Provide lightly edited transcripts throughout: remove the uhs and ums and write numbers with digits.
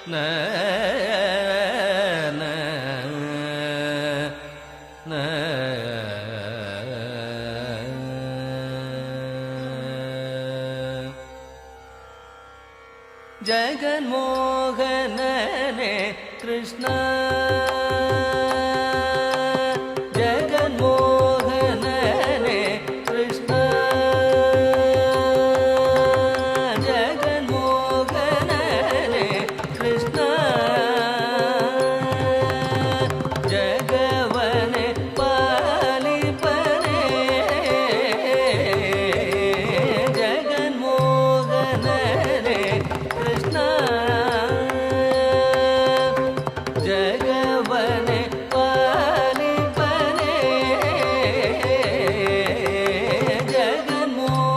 ನ ನ ನ ಜಗನ್ಮೋಹನನೇ ಕೃಷ್ಣ ಜಗನ್ಮೋಹನನೇ ಕೃಷ್ಣ ಜಗನ್ಮೋಹನನೇ ಕೃಷ್ಣ ಜಗವನೆ ಪಾಲಿಪನೆ ಜಗನ್ಮೋಹನನೇ ಕೃಷ್ಣ ಜಗವನೆ ಪಾಲಿಪನೆ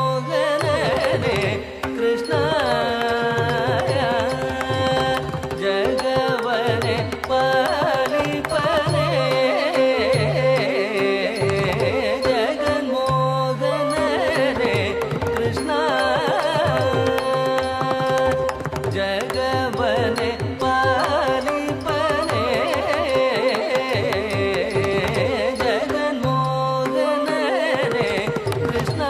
ಜಗನ್ಮೋಹನನೇ ಕೃಷ್ಣ ಜಗವನೆ ಪಾಲಿಪನೆ ಜಗನ್ಮೋಹನನೇ ಕೃಷ್ಣ ಜಗವನೆ ಪಾಲಿಪನೆ ಜಗನ್ಮೋಹನನೇ ಕೃಷ್ಣ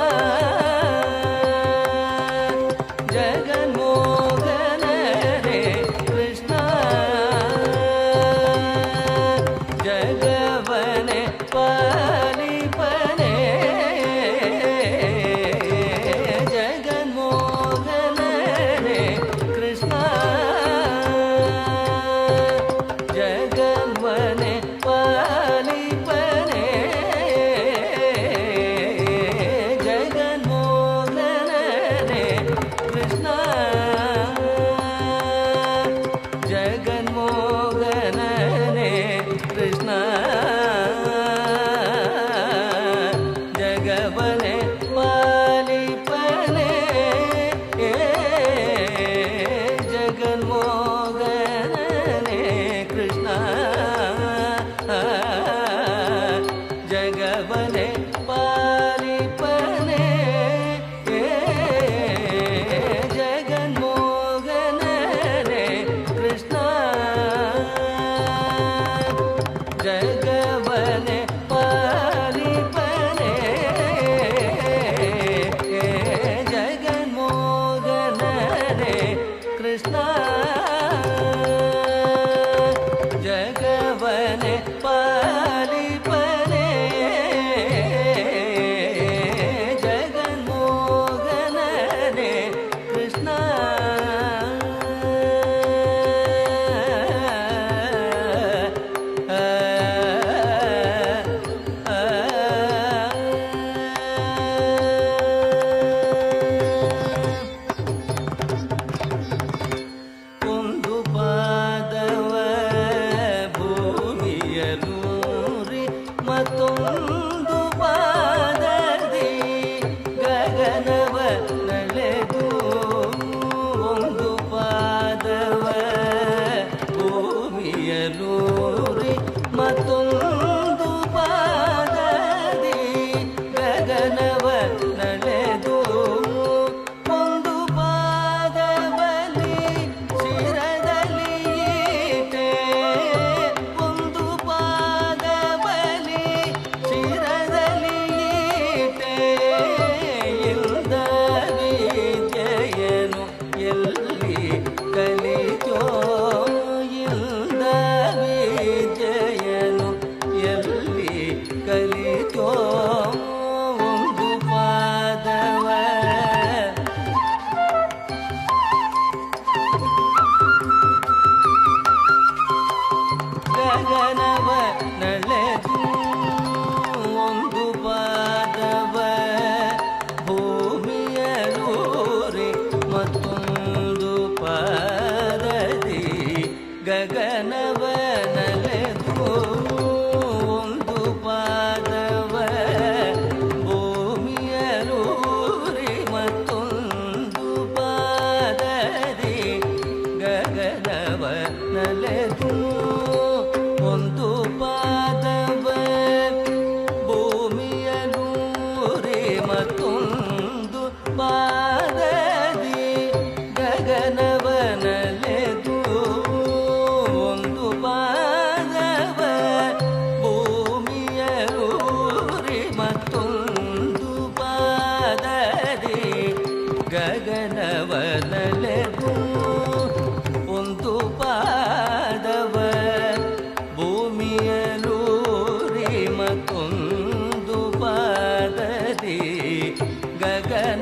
ಜಗನ್ಮೋಹನನೇ ಕೃಷ್ಣ ಜಗವನೆ ಪಾಲಿಪನೆ ಜಗನ್ಮೋಹನನೇ ಕೃಷ್ಣ ಜಗನ್ಮನೆ ಪಾಲಿಪನೆ ಜಗನ್ಮೋಹನನೇ ಕೃಷ್ಣ ಜಗನ್ಮೋಹನನೇ ಕೃಷ್ಣ ಜಗವನೆ ಪಾಲಿಪನೆ ಜಗನ್ಮೋಹನನೇ ಕೃಷ್ಣ ಜಗವನೆ ಪಾಲಿಪನೆ ಜಗನ್ಮೋಹನನೇ ಗಗನವನಲೆಗೂ ಒಂದು ಪಾದವ ಭೂಮಿಯಲೂರಿ ಮತ್ತೊಂದು ಪಾದದಿ ಗಗನವನಲೆಗೂ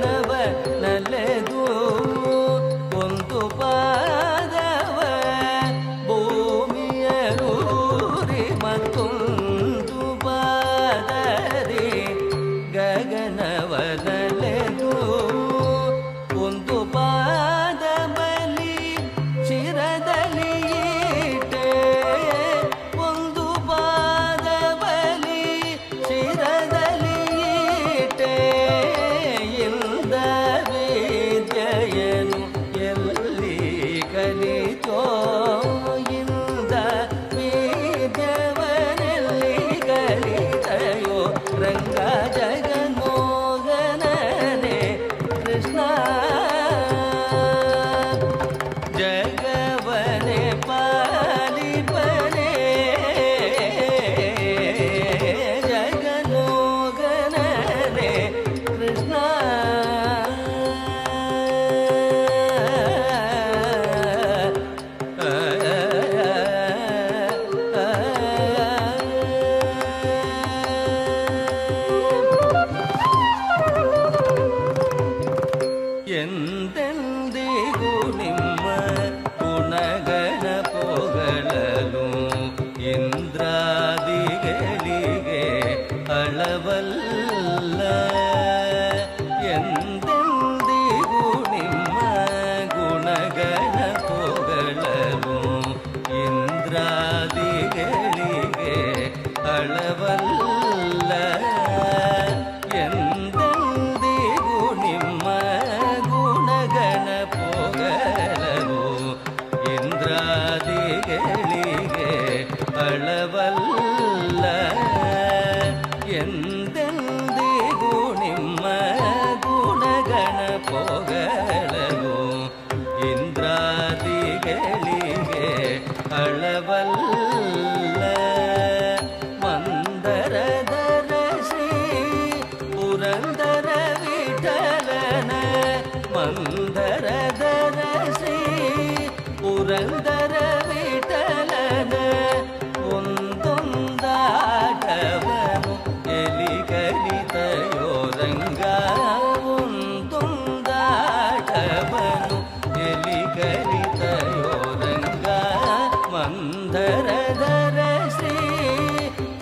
ಒಂದು ಪಾದವ ಭೂಮಿಯಲೂರಿ ಮತ್ತೊಂದು ಪಾದದಿ ಗಗನವನಲೆಗೂ ಒಂದು ಪಾದ ಬಲಿ ಶಿರದಲ್ಲಿ ಇಟ್ಟೆ ಒಂದು ಪಾದ ಬಲಿ ಶಿರದಲ್ಲಿ ಇಟ್ಟೆ ಇಂದ ವಿದ್ಯೆಯನು ಎಲ್ಲಿ ಕಲಿತೋ ಇಂದ ವಿದ್ಯವನೆಲ್ಲಿ ಕಲಿತಯೋ ರಂಗ ಜಗನ್ಮೋಹನನೇ ಕೃಷ್ಣ ಜಗವನೆ ಪಾಲಿಪನೆ ಜಗನ್ಮೋಹನನೇ ಕೃಷ್ಣ ಎಂದೆಂದಿಗೂ ನಿಮ್ಮ ಗುಣಗಣ ಪೊಗಳಲು ಇಂದ್ರಾದಿಗಳಿಗೆ ಅಳವಲ್ಲ ಎಂದೆಂದಿಗೂ ನಿಮ್ಮ ಗುಣಗಣ ಪೊಗಳಲು ಇಂದ್ರಾದಿಗಳಿಗೆ ಅಳವಲ್ಲ ಎಂದೆಂದಿಗೂ ನಿಮ್ಮ ಗುಣಗಣ ಪೊಗಳಲು ಇಂದ್ರಾದಿಗಳಿಗೆ ಅಳವಲ್ಲ ಎಂದೆಂದಿಗೂ ನಿಮ್ಮ ಗುಣಗಣ ಪೊಗಳಲು ಇಂದ್ರಾದಿಗಳಿಗೆ ಅಳವಲ್ಲ ಮಂದರದರ ಶ್ರೀ ಪುರಂದರ ವಿಠಲನ ಮಂದರದರ ಶ್ರೀ ಪುರಂದರ ವಿಠಲನ ಒಂದೊಂದಾಟವನು ಎಲಿ ಕಲಿತಯೋ ರಂಗ ಒಂದೊಂದಾಟವನು ಎಲಿ ಕಲಿತಯೋ ರಂಗ ಮಂದರದರ ಶ್ರೀ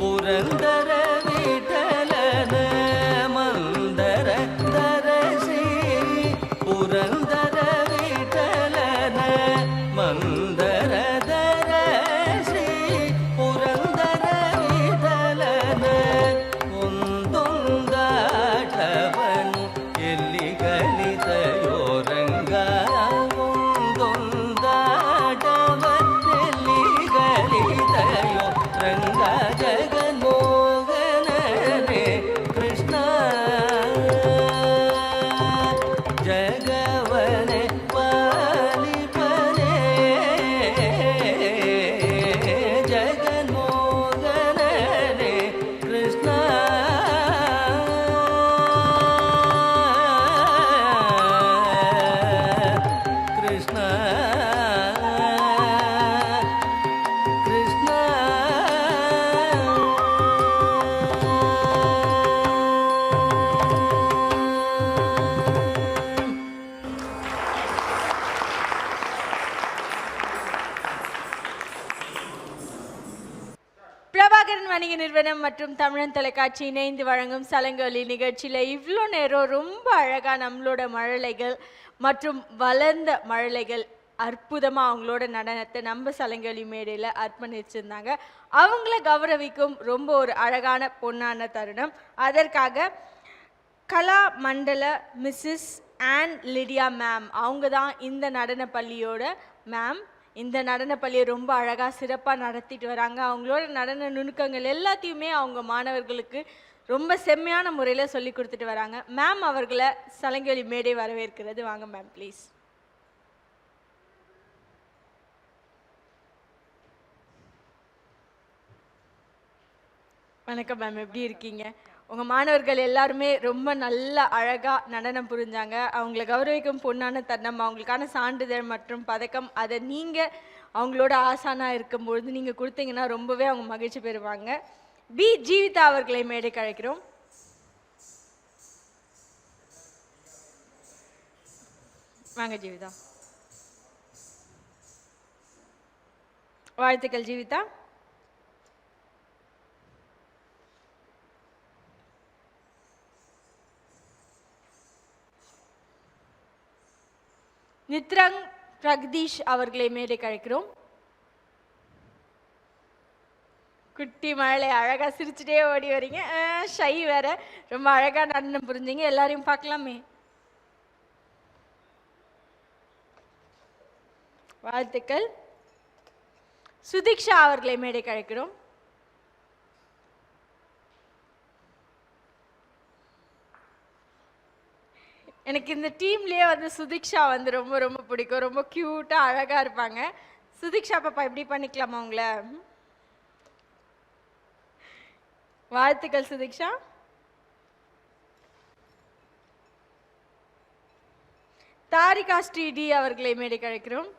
ಪುರಂದರ ವಿಠಲನ ಮಂದರದರ ಶ್ರೀ ಪುರಂದರ ವಿಠಲನ ಮಂದರದರ ಶ್ರೀ ಪುರಂದರ ವಿಠಲನ ಒಂದೊಂದಾಟವನು ಎಲ್ಲಿ ಕಲಿತಯೋ ರಂಗ ಒಂದೊಂದಾಟವನ್ನೆಲ್ಲಿ ಕಲಿತಯೋ ರಂಗ ಜಗನ್ಮೋಹನನೇ ಕೃಷ್ಣ ಜಗವನೆ ಪಾಲಿಪನೆ ಜಗನ್ಮೋಹನನೇ ಕೃಷ್ಣ ಕೃಷ್ಣ ಕೃಷ್ಣ பிரபாகரன் வணிக நிறுவனம் மற்றும் தமிழன் தொலைக்காட்சி இணைந்து வழங்கும் சலங்கொலி நிகழ்ச்சியில் இவ்வளோ நேரம் ரொம்ப அழகாக நம்மளோட மழலைகள் மற்றும் வளர்ந்த மழலைகள் அற்புதமாக அவங்களோட நடனத்தை நம்ம சலங்கொலி மேடையில் அர்ப்பணிச்சிருந்தாங்க. அவங்கள கௌரவிக்கும் ரொம்ப ஒரு அழகான பொன்னான தருணம். அதற்காக கலா மண்டல மிஸ்ஸஸ் ஆன் லிடியா மேம் அவங்க தான் இந்த நடன பள்ளியோட மேம். இந்த நடன பள்ளியை ரொம்ப அழகாக சிறப்பாக நடத்திட்டு வராங்க. அவங்களோட நடன நுணுக்கங்கள் எல்லாத்தையுமே அவங்க மாணவர்களுக்கு ரொம்ப செம்மையான முறையில் சொல்லி கொடுத்துட்டு வராங்க. மேம் அவர்களை சலங்கொலி மேடை வரவேற்கிறது. வாங்க மேம் ப்ளீஸ். வணக்கம் மேம், எப்படி இருக்கீங்க? உங்கள் மாணவர்கள் எல்லாருமே ரொம்ப நல்ல அழகாக நடனம் புரிஞ்சாங்க. அவங்கள கௌரவிக்கும் பொன்னான தருணம், அவங்களுக்கான சான்றிதழ் மற்றும் பதக்கம் அதை நீங்கள் அவங்களோட ஆசானாக இருக்கும்பொழுது நீங்கள் கொடுத்தீங்கன்னா ரொம்பவே அவங்க மகிழ்ச்சி பெறுவாங்க. பி ஜீவிதா அவர்களை மேடைக்கு அழைக்கிறோம். வாங்க ஜீவிதா. வாழ்த்துக்கள் ஜீவிதா. நித்ரங் பிரகதீஷ் அவர்களை மேடைக்கு அழைக்கிறோம். குட்டி மழலை அழகா சிரிச்சுட்டே ஓடி வரீங்க. ஷை வேற, ரொம்ப அழகா நடனம் புரிஞ்சீங்க. எல்லாரையும் பார்க்கலாமே. வாழ்த்துக்கள். சுதீக்ஷா அவர்களை மேடைக்கு அழைக்கிறோம். எனக்கு இந்த டீம்லேயே வந்து சுதீக்ஷா வந்து ரொம்ப ரொம்ப பிடிக்கும். ரொம்ப க்யூட்டாக அழகாக இருப்பாங்க. சுதீக்ஷா பாப்பா எப்படி பண்ணிக்கலாமா உங்களை? வாழ்த்துக்கள் சுதீக்ஷா. தாரிகா ஸ்ரீடி அவர்களை மேடைக்கு அழைக்கிறோம்.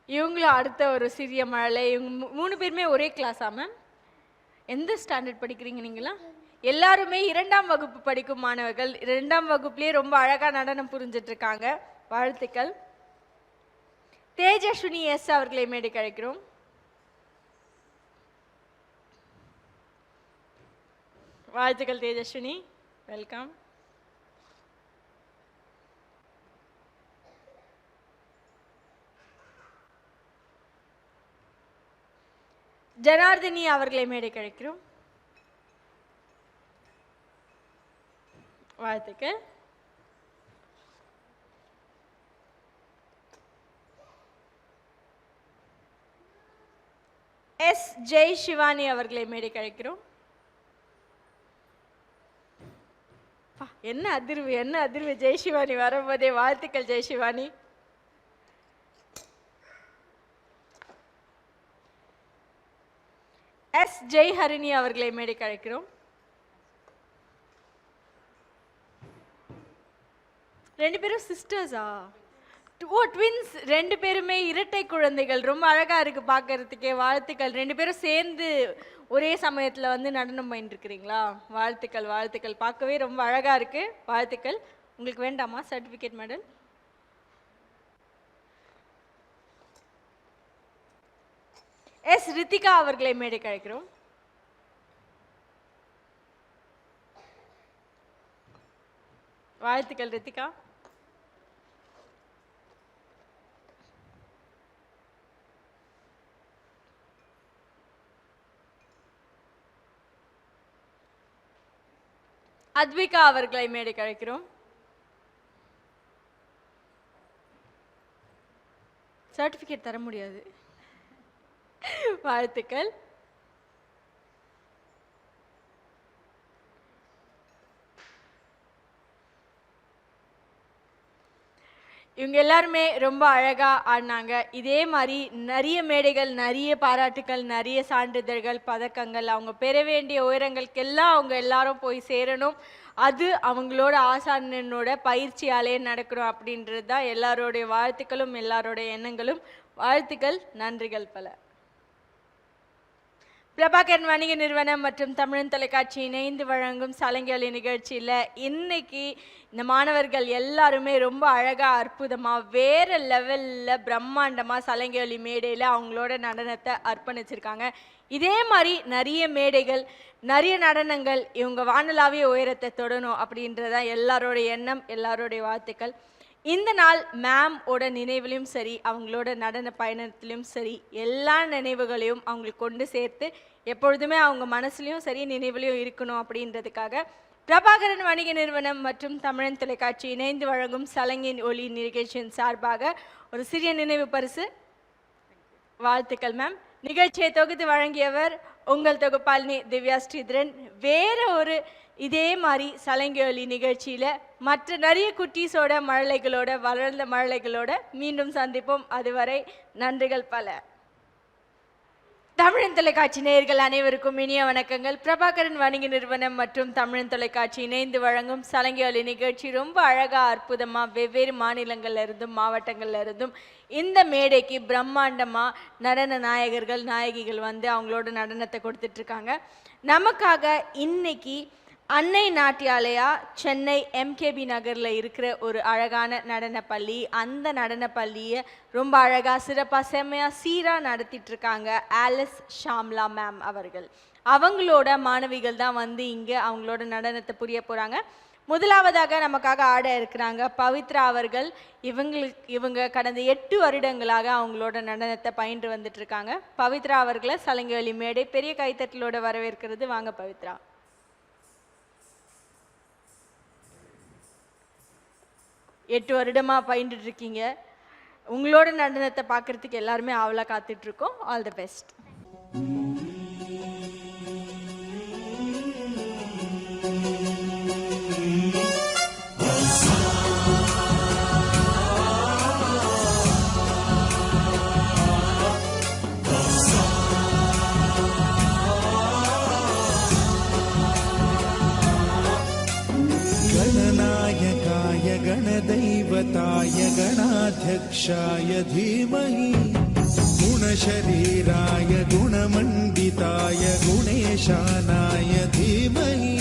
இவங்களும் அடுத்த ஒரு சிறிய மழலை. இவங்க 3 பேருமே ஒரே கிளாஸா மேம்? எந்த ஸ்டாண்டர்ட் படிக்கிறீங்க நீங்களா? எல்லாருமே 2ஆம் வகுப்பு படிக்கும் மாணவர்கள். 2ஆம் வகுப்புலேயே ரொம்ப அழகாக நடனம் புரிஞ்சிட்டு இருக்காங்க. வாழ்த்துக்கள். தேஜஸ்வினி எஸ் அவர்களை மேடைக்கு அழைக்கிறோம். வாழ்த்துக்கள் தேஜஸ்வினி, வெல்கம். ஜனார்தினி அவர்களை மேடைக்கு அழைக்கிறோம். வாழ்த்துக்கள். எஸ் ஜெய் சிவானி அவர்களை மேடைக்கு அழைக்கிறோம். என்ன அதிர்வு, என்ன அதிர்வு ஜெய் சிவானி வரும்போதே. வாழ்த்துக்கள் ஜெய் சிவானி. எஸ் ஜெய் ஹரிணி அவர்களை மேடைக்கு அழைக்கிறோம். ரெண்டு பேரும் சிஸ்டர்ஸா? ஓ, ட்வின்ஸ். 2 பேருமே இரட்டை குழந்தைகள். ரொம்ப அழகா இருக்கு பார்க்கறதுக்கே. வாழ்த்துக்கள். 2 பேரும் சேர்ந்து ஒரே சமயத்தில் வந்து நடனம் பண்ணிட்டு இருக்கிறீங்களா? வாழ்த்துக்கள் வாழ்த்துக்கள். பார்க்கவே ரொம்ப அழகா இருக்கு. வாழ்த்துக்கள். உங்களுக்கு வேண்டாமா சர்டிஃபிகேட் மெடல்? எஸ் ரித்திகா அவர்களை மேடைக்கு அழைக்கிறோம். வாழ்த்துக்கள் ரித்திகா. அத்விகா அவர்களை மேடைக்கு அழைக்கிறோம். சர்டிஃபிகேட் தர முடியாது. வாழ்த்துக்கள். இவங்க எல்லாருமே ரொம்ப அழகா ஆடினாங்க. இதே மாதிரி நிறைய மேடைகள், நிறைய பாராட்டுக்கள், நிறைய சான்றிதழ்கள், பதக்கங்கள் அவங்க பெற வேண்டிய உயரங்களுக்கெல்லாம் அவங்க எல்லாரும் போய் சேரணும். அது அவங்களோட ஆசானனோட பயிற்சியாலே நடக்கணும் அப்படின்றது தான் எல்லாரோடைய வாழ்த்துக்களும் எல்லாரோடைய எண்ணங்களும். வாழ்த்துக்கள், நன்றிகள் பல. பிரபாகரன் வணிக நிறுவனம் மற்றும் தமிழன் தொலைக்காட்சி இணைந்து வழங்கும் சலங்கொலி நிகழ்ச்சியில் இன்னைக்கு இந்த மாணவர்கள் எல்லாருமே ரொம்ப அழகாக அற்புதமாக வேற லெவலில் பிரம்மாண்டமாக சலங்கொலி மேடையில் அவங்களோட நடனத்தை அர்ப்பணிச்சிருக்காங்க. இதே மாதிரி நிறைய மேடைகள், நிறைய நடனங்கள் இவங்க வானலாவிய உயரத்தை தொடணும் அப்படின்றதான் எல்லாரோட எண்ணம், எல்லாரோடைய வாழ்த்துக்கள். இந்த நாள் மேமோட நினைவிலையும் சரி, அவங்களோட நடன பயணத்திலையும் சரி, எல்லா நினைவுகளையும் அவங்களுக்கு கொண்டு சேர்த்து எப்பொழுதுமே அவங்க மனசுலையும் சரி நினைவுலையும் இருக்கணும் அப்படின்றதுக்காக பிரபாகரன் வணிக நிறுவனம் மற்றும் தமிழன் தொலைக்காட்சி இணைந்து வழங்கும் சலங்கின் ஒளி நிகழ்ச்சியின் சார்பாக ஒரு சிறிய நினைவு பரிசு. வாழ்த்துக்கள் மேம். நிகழ்ச்சியை தொகுத்து வழங்கியவர் உங்கள் தொகுப்பாளினி திவ்யா ஸ்ரீதரன். வேற ஒரு இதே மாதிரி சலங்கொலி நிகழ்ச்சியில் மற்ற நிறைய குட்டீஸோட மழலைகளோட, வளர்ந்த மழலைகளோட மீண்டும் சந்திப்போம். அதுவரை நன்றிகள் பல. தமிழன் தொலைக்காட்சி நேயர்கள் அனைவருக்கும் இனிய வணக்கங்கள். பிரபாகரன் வணிக நிறுவனம் மற்றும் தமிழன் தொலைக்காட்சி இணைந்து வழங்கும் சலங்கை நிகழ்ச்சி ரொம்ப அழகா அற்புதமா வெவ்வேறு மாநிலங்கள்ல இருந்தும் மாவட்டங்கள்ல இருந்தும் இந்த மேடைக்கு பிரம்மாண்டமா நடன நாயகர்கள் நாயகிகள் வந்து அவங்களோட நடனத்தை கொடுத்துட்டு இருக்காங்க. நமக்காக இன்னைக்கு அன்னை நாட்டியாலயா சென்னை எம்கேபி நகரில் இருக்கிற ஒரு அழகான நடன பள்ளி, அந்த நடன பள்ளியை ரொம்ப அழகாக சிறப்பாக செம்மையாக சீராக நடத்திட்டு இருக்காங்க ஆலிஸ் ஷாம்லா மேம் அவர்கள். அவங்களோட மாணவிகள் தான் வந்து இங்கே அவங்களோட நடனத்தை புரிய போகிறாங்க. முதலாவதாக நமக்காக ஆட இருக்கிறாங்க பவித்ரா அவர்கள். இவங்க கடந்த 8 வருடங்களாக அவங்களோட நடனத்தை பயின்று வந்துட்டு இருக்காங்க. பவித்ரா அவர்களை சலங்கை மேடை பெரிய கைத்தட்டலோட வரவேற்கிறது. வாங்க பவித்ரா. 8 வருடமாக பயின்றுட்டு இருக்கீங்க. உங்களோட நடனத்தை பார்க்கறதுக்கு எல்லாருமே ஆவலா காத்துட்டு இருக்கோம். All the best. गणदैवताय गणाध्यक्षाय धीमहि गुणशरीराय गुणमण्डिताय गुणेशानाय धीमहि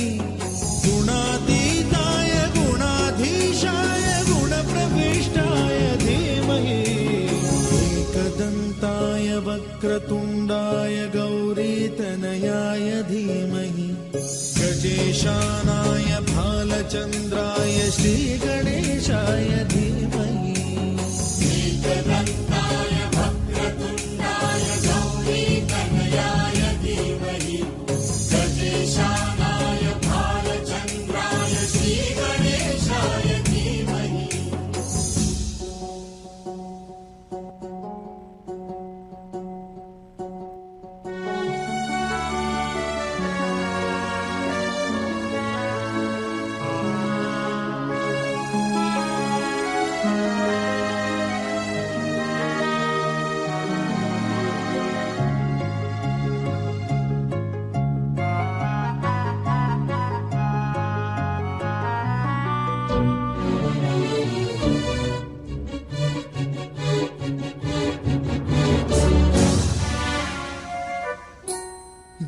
गुणातीताय गुणाधीशाय गुणप्रविष्टाय धीमहि एकदन्ताय वक्रतुण्डाय गौरीतनयाय धीमहि गजेशानाय भालचन्द्राय श्रीगणेशाय धीमहि एकदन्ताय वक्रतुण्डाय गौरीतनयाय धीमहि गजेशानाय भालचन्द्राय श्रीगणेशाय धीमहि.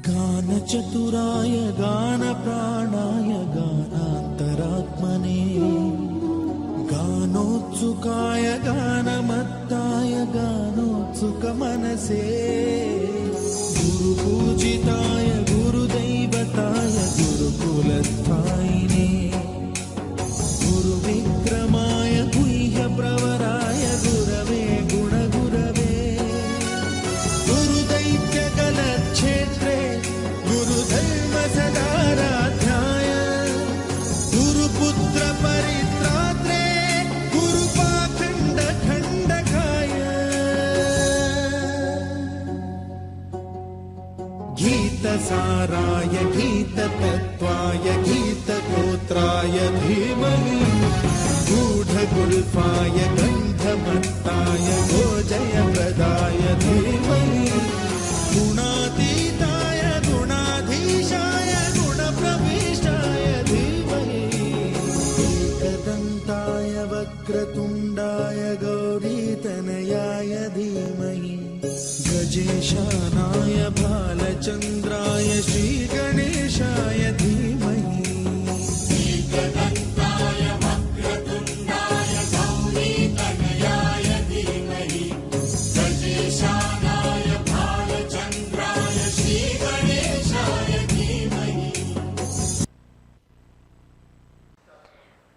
गानचतुराय गानप्राणाय गानान्तरात्मने गानोत्सुकाय गानमत्ताय गानोत्सुकमनसे गुरुपूजिताय गुरुदैवताय गुरुकुलस्थायिने गुरुविक्रमाय गुह्यप्रवराय गुरवे गुणगुरवे गुरुदैत्यकलक्षेत्रे गुरुधर्मसदाराध्याय गुरुपुत्र परित्रात्रे गुरुपाखण्डखण्डकाय गीतसाराय गीततत्त्वाय गीतगोत्राय धीमहि गूढगुल्फाय गन्धमत्ताय गोजयप्रदाय धीमहि गुणातीताय गुणाधीशाय गुणप्रविष्टाय धीमहि एकदन्ताय वक्रतुण्डाय गौरीतनयाय धीमहि गजेशानाय भालचन्द्राय श्रीगणेशाय धीमहि एकदन्ताय वक्रतुण्डाय गौरीतनयाय धीमहि गजेशानाय भालचन्द्राय श्रीगणेशाय धीमहि.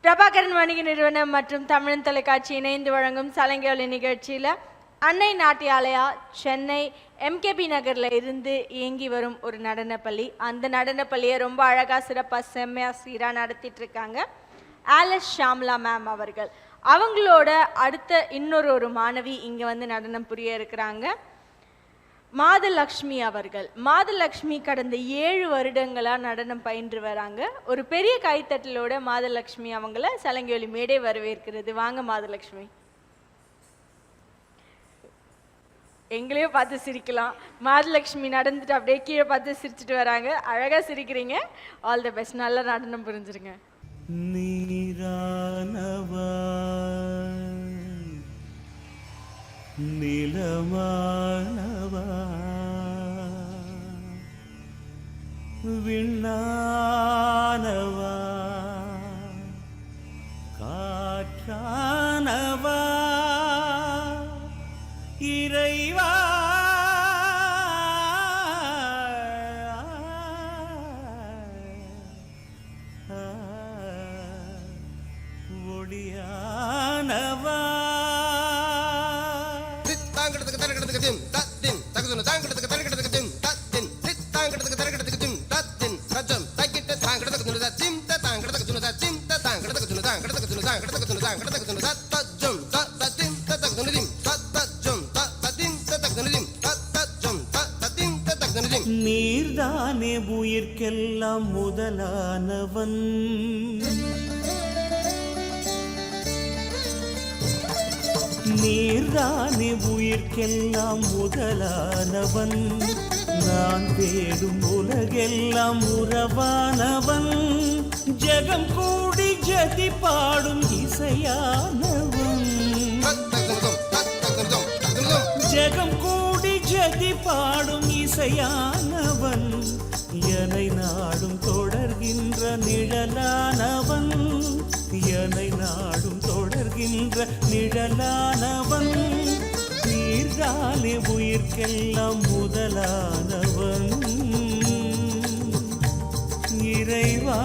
பிரபாகரன் வணிக நிறுவனம் மற்றும் தமிழன் தொலைக்காட்சி இணைந்து வழங்கும் சலங்கை நிகழ்ச்சியில் அன்னை நாட்டியாலயா சென்னை எம்கேபி நகரில் இருந்து இயங்கி வரும் ஒரு நடனப்பள்ளி. அந்த நடனப்பள்ளியை ரொம்ப அழகாக சிறப்பாக செம்மையாக சீராக நடத்திட்டு இருக்காங்க ஆலிஸ் ஷாம்லா மேம் அவர்கள். அவங்களோட அடுத்த இன்னொரு மாணவி இங்கே வந்து நடனம் புரிய இருக்கிறாங்க மாதலக்ஷ்மி அவர்கள். மாதலக்ஷ்மி கடந்த 7 வருடங்களாக நடனம் பயின்று வராங்க. ஒரு பெரிய கைத்தட்டலோட மாதலக்ஷ்மி அவங்கள சலங்கை மேடை வரவேற்கிறது. வாங்க மாதலக்ஷ்மி. எங்களையும் பார்த்து சிரிக்கலாம். மாதலட்சுமி நடந்துட்டு அப்படியே கீழே பார்த்து சிரிச்சிட்டு வராங்க. அழகா சிரிக்கிறீங்க. All the best. நல்ல நடனம் புரிஞ்சிருங்க. நீரானவா நிலமானவா விண்ணானவா காற்றானவா இறைவா ஒளியானவா நீர்தானே உயிர்க்கெல்லாம் முதலானவன் நீர்தானே உயிர்க்கெல்லாம் முதலானவன் நான் தேடும் உலகெல்லாம் உறவானவன் ஜெகம் கூடி ஜதி பாடும் இசையானவன் ஜெகம் கூடி ஜதி பாடும் இசையானவன் என்னை நாடும் தொடர்கின்ற நிழலானவன் என்னை நாடும் தொடர்கின்ற நிழலானவன் நீர்தானே உயிர்க்கெல்லாம் முதலானவன் இறைவா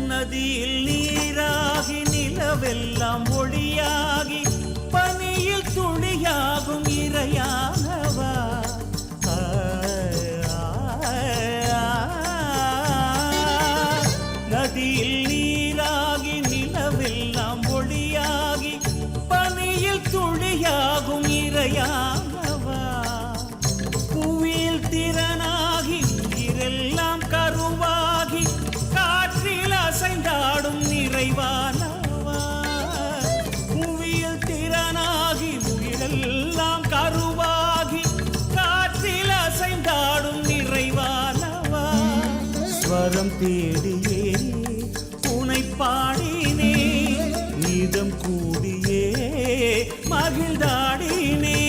நதியில் நீராகி நிலவெல்லாம் ஒளியாகி பனியில் துளியாகும் இறையானவா நதியில் நீராகி நிலவெல்லாம் ஒளியாகி பனியில் துளியாகும் இறையானவா புவியில் திறனாகி உயிரெல்லாம் கருவாகி காற்றில் அசைந்தாடும் நிறைவானவா புவியில் திறனாகி உயிரெல்லாம் கருவாகி காற்றில் அசைந்தாடும் நிறைவானவா ஸ்வரம் தேடியே உனை பாடினே நீதம் கூடியே மகிழ்ந்தாடினே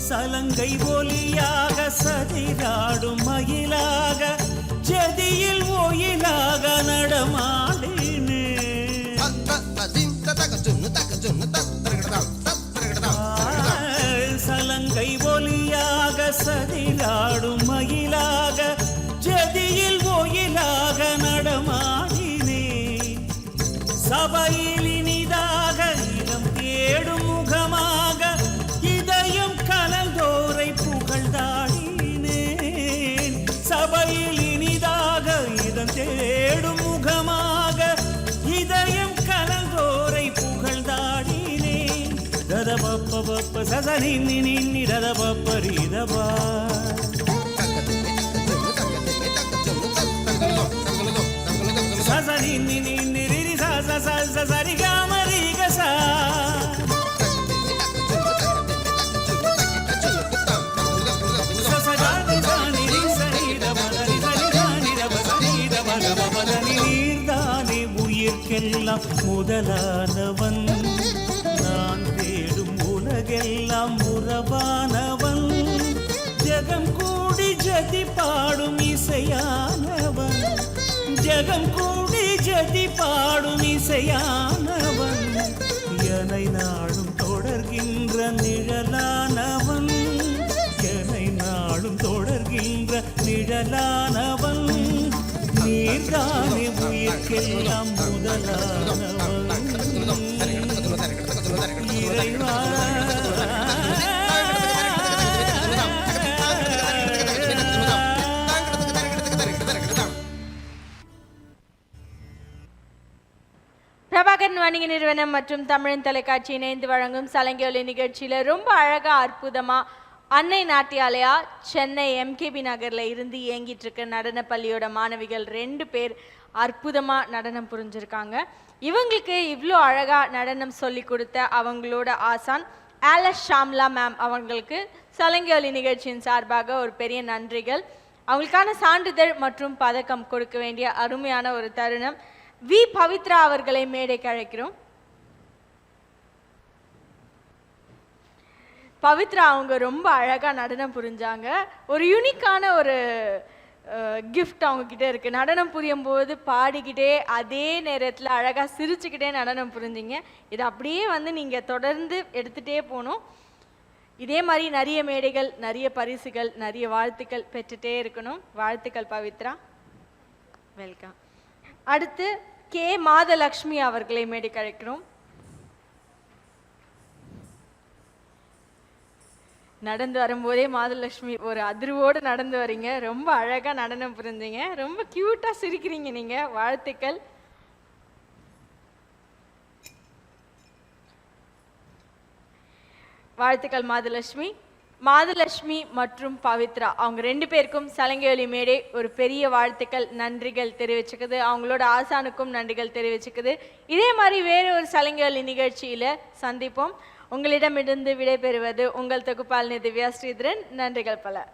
சலங்கை ஒலியாக சதிராடும் மயிலாக ஜதியில் ஒயிலாக நடமாடினே சலங்கை ஒலியாக சதிராடும் மயிலாக ஜதியில் ஒயிலாக நடமாடினே சபையில் இனிதாக இடம் தேடும் முகமாக இதயம் கலந்தோரை புகழ்ந்தாடினேன் சபையில் இனிதாக இதம் தேடும் முகமாக இதயம் கலந்தோரை புகழ்ந்தாடினேன் ரதபப்ப சசனி நின்னி ரதபப்பரிதபா சசனி நின்னி ரிரி சரி காமரிக சா நீர்தானே உயிர்க்கெல்லாம் முதலானவன் நான் தேடும் உலகெல்லாம் உறவானவன் ஜெகம் கூடி ஜதி பாடும் இசையானவன் ஜகம் கூடி ஜதி பாடும் இசையானவன் என்னை நாடும் தொடர்கின்ற நிழலானவன் என்னை நாடும் தொடர்கின்ற நிழலானவன் நீர்தானே உயிர்க்கெல்லாம் முதலானவன் இறைவா பிரபாகரன் வணிக நிறுவனம் மற்றும் தமிழன் தொலைக்காட்சி இணைந்து வழங்கும் சலங்கொலி நிகழ்ச்சியில ரொம்ப அழகா அற்புதமா அன்னை நாட்டியாலயா சென்னை எம்கேபி நகர்ல இருந்து இயங்கிட்டு இருக்க நடன பள்ளியோட மாணவிகள் 2 பேர் அற்புதமா நடனம் புரிஞ்சிருக்காங்க. இவங்களுக்கு இவ்வளோ அழகா நடனம் சொல்லி கொடுத்த அவங்களோட ஆசான் ஆலஸ் ஷாம்லா மேம் அவங்களுக்கு சலங்கொலி நிகழ்ச்சியின் சார்பாக ஒரு பெரிய நன்றிகள். அவங்களுக்கான சான்றிதழ் மற்றும் பதக்கம் கொடுக்க வேண்டிய அருமையான ஒரு தருணம். வி பவித்ரா அவர்களை மேடைக்கு அழைக்கிறோம். பவித்ரா அவங்க ரொம்ப அழகா நடனம் புரிஞ்சாங்க. ஒரு யூனிக்கான ஒரு கிஃப்ட் அவங்க கிட்ட இருக்கு. நடனம் புரியும் போது பாடிக்கிட்டே அதே நேரத்தில் அழகா சிரிச்சுக்கிட்டே நடனம் புரிஞ்சிங்க. இது அப்படியே வந்து நீங்க தொடர்ந்து எடுத்துட்டே போகணும். இதே மாதிரி நிறைய மேடைகள், நிறைய பரிசுகள், நிறைய வாழ்த்துக்கள் பெற்றுட்டே இருக்கணும். வாழ்த்துக்கள் பவித்ரா, வெல்கம். அடுத்து கே மாதலட்சுமி அவர்களை மேடைக்கு அழைக்கிறோம். நடந்து வரும்போதே மாதலட்சுமி ஒரு அதிர்வோடு நடந்து வரீங்க. ரொம்ப அழகா நடனம் புரிஞ்சீங்க. ரொம்ப கியூட்டா சிரிக்கிறீங்க நீங்க. வாழ்த்துக்கள். வாழ்த்துக்கள் மாதலட்சுமி. மாதலட்சுமி மற்றும் பவித்ரா அவங்க 2 பேருக்கும் சலங்கொலி மேடை ஒரு பெரிய வாழ்த்துக்கள், நன்றிகள் தெரிவிச்சுக்குது. அவங்களோட ஆசானுக்கும் நன்றிகள் தெரிவிச்சுக்குது. இதே மாதிரி வேறு ஒரு சலங்கொலி நிகழ்ச்சியில சந்திப்போம். உங்களிடமிருந்து விடைபெறுவது உங்கள் தொகுப்பாளினி திவ்யா ஸ்ரீதரன். நன்றிகள் பல.